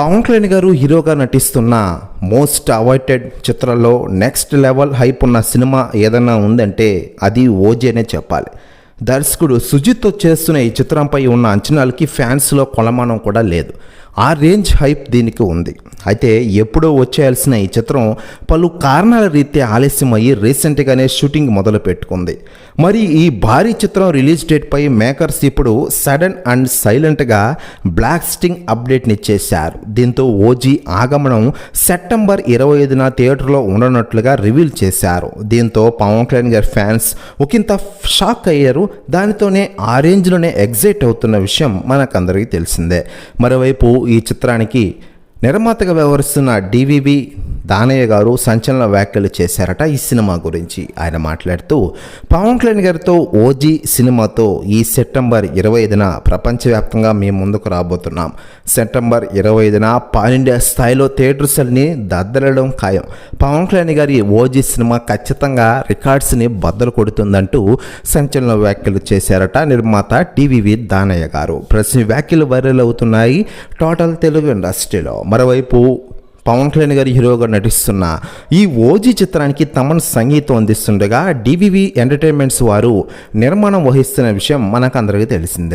పవన్ కళ్యాణ్ గారు హీరోగా నటిస్తున్న మోస్ట్ అవైటెడ్ చిత్రంలో నెక్స్ట్ లెవెల్ హైప్ ఉన్న సినిమా ఏదైనా ఉందంటే అది ఓజీ అనే చెప్పాలి. దర్శకుడు సుజిత్తో చేస్తున్న ఈ చిత్రంపై ఉన్న అంచనాలకి ఫ్యాన్స్లో కొలమానం కూడా లేదు. ఆ రేంజ్ హైప్ దీనికి ఉంది. అయితే ఎప్పుడో వచ్చేయాల్సిన ఈ చిత్రం పలు కారణాల రీత్యా ఆలస్యమయ్యి రీసెంట్గానే షూటింగ్ మొదలు పెట్టుకుంది. మరి ఈ భారీ చిత్రం రిలీజ్ డేట్పై మేకర్స్ ఇప్పుడు సడన్ అండ్ సైలెంట్గా బ్లాస్టింగ్ అప్డేట్ని ఇచ్చేశారు. దీంతో ఓజీ ఆగమనం సెప్టెంబర్ 25న థియేటర్లో ఉండనట్లుగా రివీల్ చేశారు. దీంతో పవన్ కళ్యాణ్ గారి ఫ్యాన్స్ ఒకంత షాక్ అయ్యారు. దానితోనే ఆ రేంజ్లోనే ఎగ్జైట్ అవుతున్న విషయం మనకందరికీ తెలిసిందే. మరోవైపు ఈ చిత్రానికి నిర్మాతగా వ్యవహరిస్తున్న డివివి దానయ్య గారు సంచలన వ్యాఖ్యలు చేశారట ఈ సినిమా గురించి. ఆయన మాట్లాడుతూ పవన్ కళ్యాణ్ గారితో ఓజీ సినిమాతో ఈ సెప్టెంబర్ 25న ప్రపంచవ్యాప్తంగా మేము ముందుకు రాబోతున్నాం. సెప్టెంబర్ 25న పాన్ ఇండియా స్థాయిలో థియేటర్స్ అన్ని దద్దలడం ఖాయం. పవన్ కళ్యాణ్ గారి ఓజీ సినిమా ఖచ్చితంగా రికార్డ్స్ని బద్దలు కొడుతుందంటూ సంచలన వ్యాఖ్యలు చేశారట నిర్మాత డివివి దానయ్య గారు. ప్రతి వ్యాఖ్యలు వైరల్ అవుతున్నాయి టోటల్ తెలుగు ఇండస్ట్రీలో. మరోవైపు పవన్ కళ్యాణ్ గారి హీరోగా నటిస్తున్న ఈ ఓజీ చిత్రానికి తమన్ సంగీతం అందిస్తుండగా డివివి ఎంటర్టైన్మెంట్స్ వారు నిర్మాణం వహిస్తున్న విషయం మనకందరికీ తెలిసిందే.